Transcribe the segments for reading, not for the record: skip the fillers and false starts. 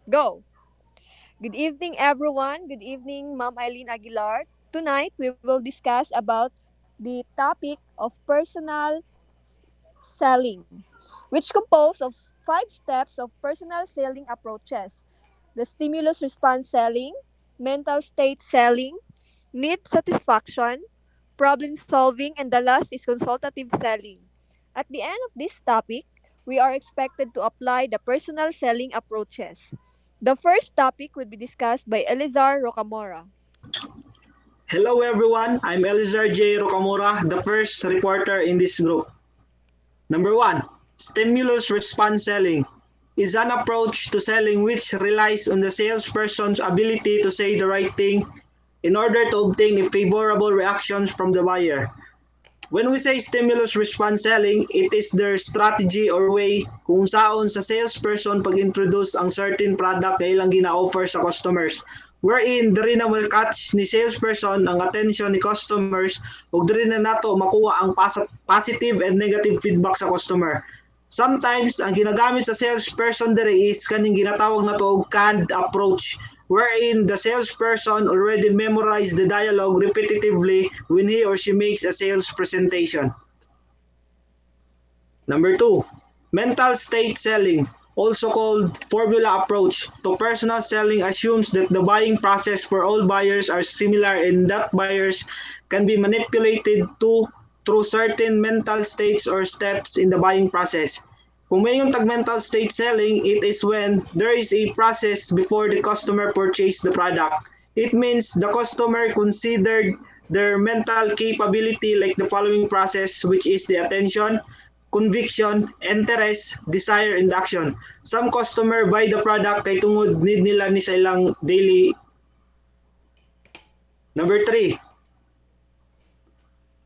Go! Good evening, everyone. Good evening, Ma'am Eileen Aguilar. Tonight, we will discuss about the topic of personal selling, which composed of 5 steps of personal selling approaches: the stimulus response selling, mental state selling, need satisfaction, problem solving, and the last is consultative selling. At the end of this topic, we are expected to apply the personal selling approaches. The first topic will be discussed by Elizar Rocamora. Hello everyone, I'm Elizar J. Rocamora, the first reporter in this group. Number 1. Stimulus response selling is an approach to selling which relies on the salesperson's ability to say the right thing in order to obtain a favorable reactions from the buyer. When we say stimulus response selling, it is their strategy or way kung saon sa salesperson pag-introduce ang certain product na ilang gina-offer sa customers. Wherein, diri na will catch ni salesperson ang attention ni customers ug diri na nato makuha ang positive and negative feedback sa customer. Sometimes, ang ginagamit sa salesperson diri is kaning ginatawag na to og canned approach wherein the salesperson already memorized the dialogue repetitively when he or she makes a sales presentation. Number 2, mental state selling, also called formula approach to personal selling, assumes that the buying process for all buyers are similar and that buyers can be manipulated to through certain mental states or steps in the buying process. Kung may yung tag-mental state selling, it is when there is a process before the customer purchase the product. It means the customer considered their mental capability like the following process, which is the attention, conviction, interest, desire, and action. Some customer buy the product kay tungod need nila ni sa ilang daily. Number 3,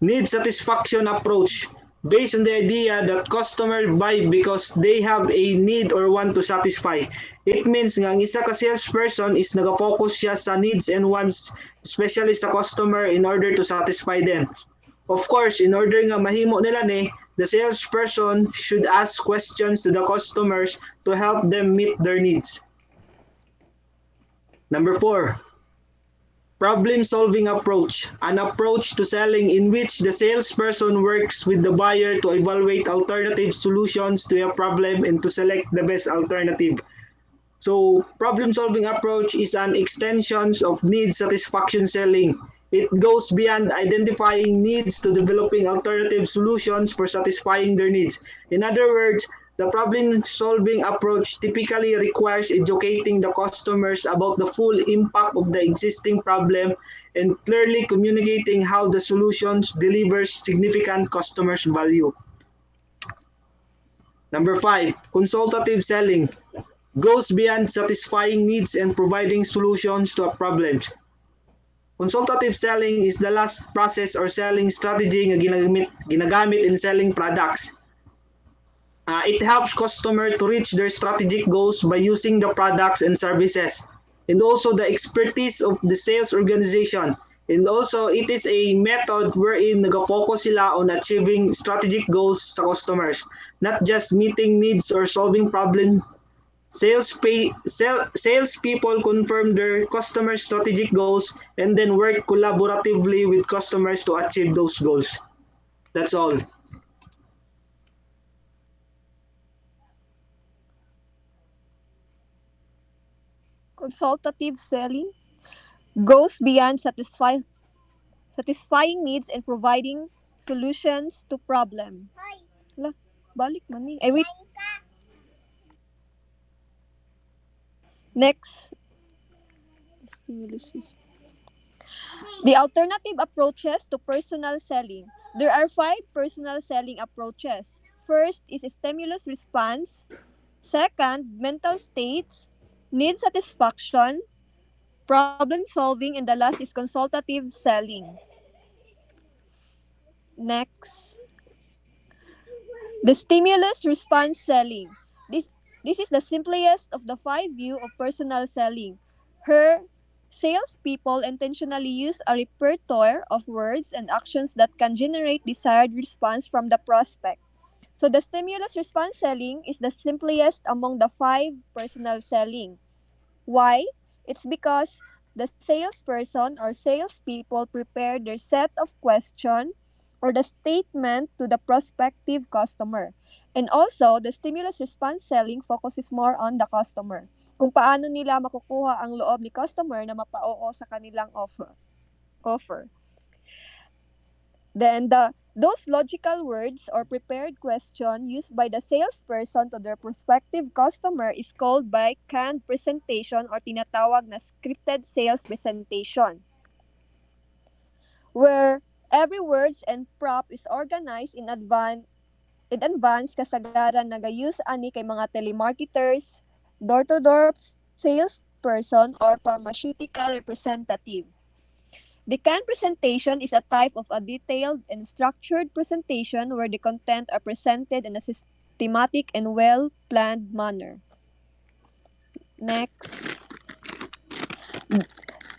need satisfaction approach based on the idea that customers buy because they have a need or want to satisfy. It means nga ang isa ka salesperson is nag-focus siya sa needs and wants, especially sa customer, in order to satisfy them. Of course, in order nga mahimo nila ni, the salesperson should ask questions to the customers to help them meet their needs. Number 4, problem-solving approach, an approach to selling in which the salesperson works with the buyer to evaluate alternative solutions to a problem and to select the best alternative. So, problem-solving approach is an extension of need satisfaction selling. It goes beyond identifying needs to developing alternative solutions for satisfying their needs. In other words, the problem-solving approach typically requires educating the customers about the full impact of the existing problem and clearly communicating how the solutions delivers significant customers value. Number 5, consultative selling goes beyond satisfying needs and providing solutions to problems. Consultative selling is the last process or selling strategy nga ginagamit in selling products. It helps customer to reach their strategic goals by using the products and services and also the expertise of the sales organization. And also, it is a method wherein nag-focus sila on achieving strategic goals sa customers, not just meeting needs or solving problems. Salespeople confirm their customers' strategic goals and then work collaboratively with customers to achieve those goals. That's all. Consultative selling goes beyond satisfying needs and providing solutions to problem. La, balik man eh. Ay, wait. Next. The alternative approaches to personal selling. There are 5 personal selling approaches. First is stimulus response. Second, mental states, need satisfaction, problem solving, and the last is consultative selling. Next, the stimulus response selling. This this is the simplest of the 5 view of personal selling. Her salespeople intentionally use a repertoire of words and actions that can generate desired response from the prospect. So the stimulus response selling is the simplest among the 5 personal selling. Why? It's because the salesperson or salespeople prepare their set of question or the statement to the prospective customer. And also, the stimulus response selling focuses more on the customer. Kung paano nila makukuha ang loob ni customer na mapa-oo sa kanilang offer. Then those logical words or prepared question used by the salesperson to their prospective customer is called by canned presentation or tinatawag na scripted sales presentation, where every words and prop is organized in advance kasagaran nagayus ani kay mga telemarketers, door-to-door salesperson or pharmaceutical representative. The canned presentation is a type of a detailed and structured presentation where the content are presented in a systematic and well-planned manner. Next.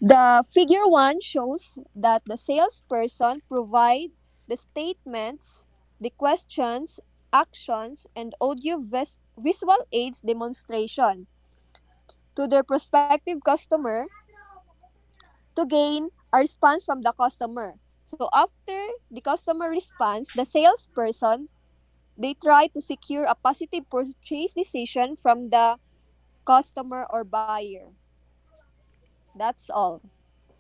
The figure 1 shows that the salesperson provide the statements, the questions, actions, and visual aids demonstration to their prospective customer to gain a response from the customer. So after the customer response, the salesperson they try to secure a positive purchase decision from the customer or buyer. That's all.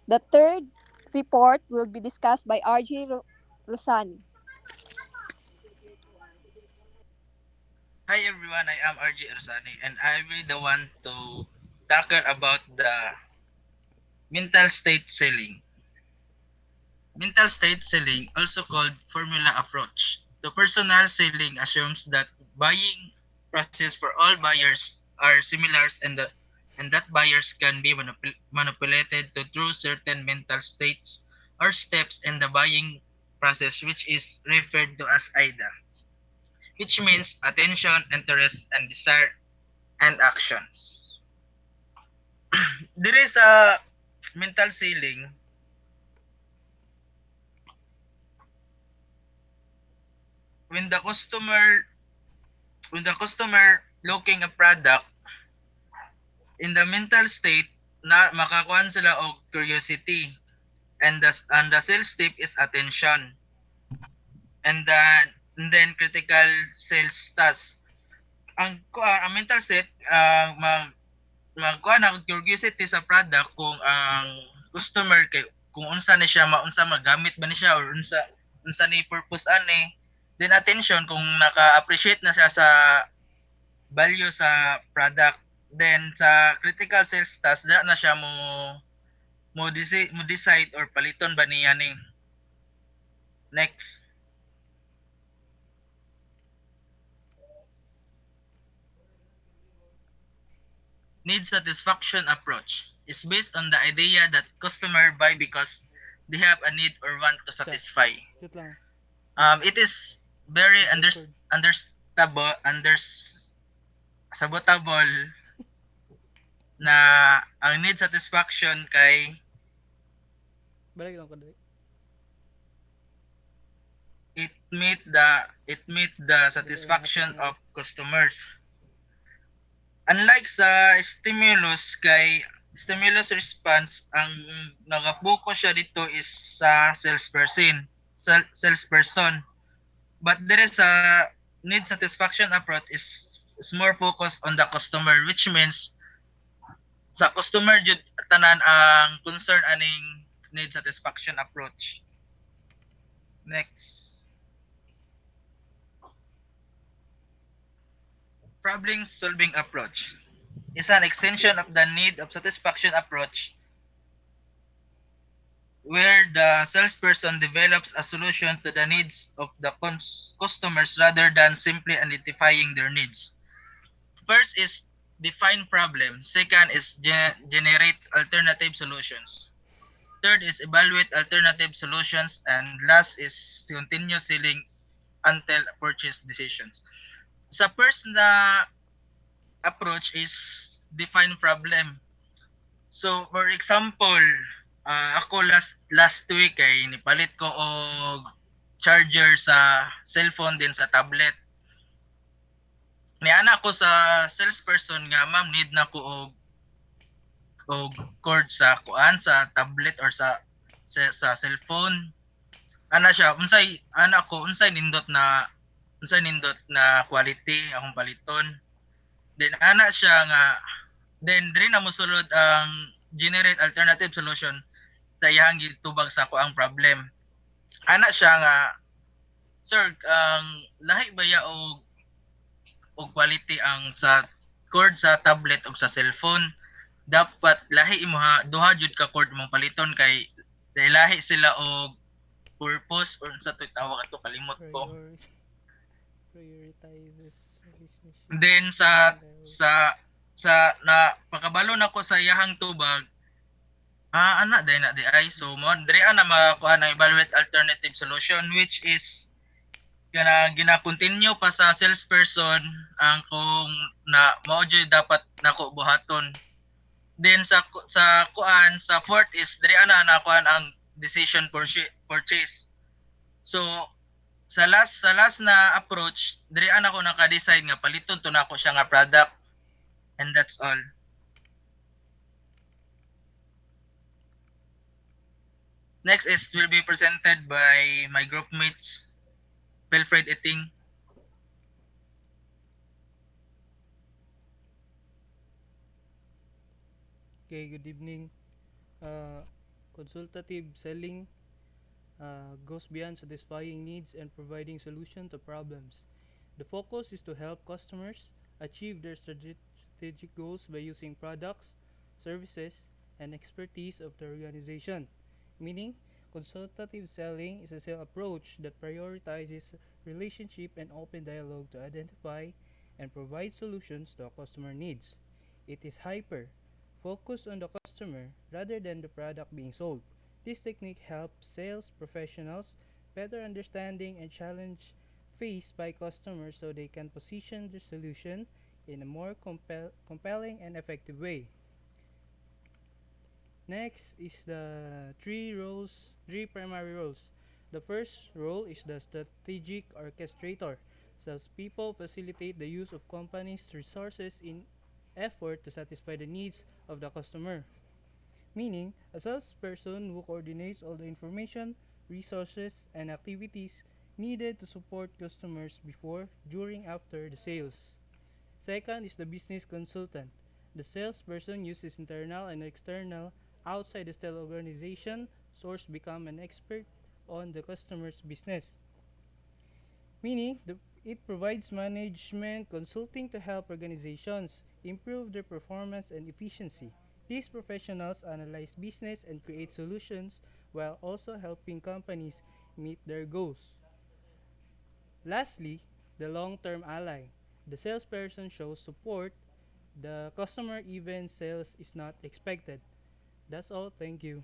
The third report will be discussed by RJ Rosani. Hi everyone, I am RJ Arsani and I will be the one to tackle about the mental state selling. Mental state selling, also called formula approach, to personal selling assumes that buying process for all buyers are similar and that buyers can be manipulated to through certain mental states or steps in the buying process which is referred to as AIDA, which means attention, interest, and desire and actions. There is a mental ceiling when the customer looking a product in the mental state na makakuan sila og curiosity and the sales tip is attention and then critical sales task ang mental state magkuan ang curiosity sa product kung ang customer kay kung unsa ni siya maunsa magamit ba ni siya or unsa ni purpose ani, then attention kung naka-appreciate na siya sa value sa product, then sa critical sales task dira na siya mo decide or paliton ba niya ning next. Need satisfaction approach is based on the idea that customer buy because they have a need or want to satisfy. Cute lang. It is very understandable, sabotable na ang need satisfaction kay Balik lang ko dali. it meet the satisfaction of customers. Unlike sa stimulus response, ang nagapokus siya dito is sa salesperson. But there is a need satisfaction approach is more focused on the customer, which means sa customer jud tanan ang concern aning need satisfaction approach. Next. Problem solving approach is an extension of the need of satisfaction approach where the salesperson develops a solution to the needs of the customers rather than simply identifying their needs. First is define problem. Second is generate alternative solutions. Third is evaluate alternative solutions. And last is continue selling until purchase decisions. Sa first na approach is define problem. So for example, ako last week ay nipalit ko og charger sa cellphone din sa tablet. Niana ko sa salesperson nga, ma'am, need na ko og og cord sa kuan sa tablet or sa cellphone. Ana siya unsay ana ko unsay nindot na quality akong paliton. Then ana siya nga then diri na mosulod ang generate alternative solution sa iyang gitubag sa ako ang problem. Ana siya nga sir ang lahi ba ya og quality ang sa cord sa tablet ug sa cellphone dapat lahi imuha duha jud ka cord mong paliton kay dahil lahi sila og purpose or sa to tawag ato kalimot ko. Prior prioritizes relationship Then open dialogue. sa na pakabalo na ko sa iyahang tubag ana day na di ay so mo diri ana makakuha ng evaluate alternative solution which is gina-continue pa sa salesperson ang kung na mao jud dapat nako buhaton. Then sa kuan sa fourth is diri ana nakuan ang decision purchase. So sa last na approach diri ana ko naka-decide nga paliton to nako siya nga product and that's all. Next is will be presented by my group mates Wilfred Eting. Okay, good evening. Uh, Consultative selling goes beyond satisfying needs and providing solutions to problems. The focus is to help customers achieve their strategic goals by using products, services, and expertise of the organization. Meaning, consultative selling is a sales approach that prioritizes relationship and open dialogue to identify and provide solutions to a customer needs. It is hyper focused on the customer rather than the product being sold. This technique helps sales professionals better understanding and challenge faced by customers so they can position their solution in a more compelling and effective way. Next is the three primary roles. The first role is the strategic orchestrator. Salespeople facilitate the use of companies' resources in effort to satisfy the needs of the customer. Meaning, a salesperson who coordinates all the information, resources, and activities needed to support customers before, during, after the sales. Second is the business consultant. The salesperson uses internal and external outside the sales organization source become an expert on the customer's business. Meaning, it provides management consulting to help organizations improve their performance and efficiency. These professionals analyze business and create solutions while also helping companies meet their goals. Lastly, the long-term ally. The salesperson shows support. The customer even sales is not expected. That's all. Thank you.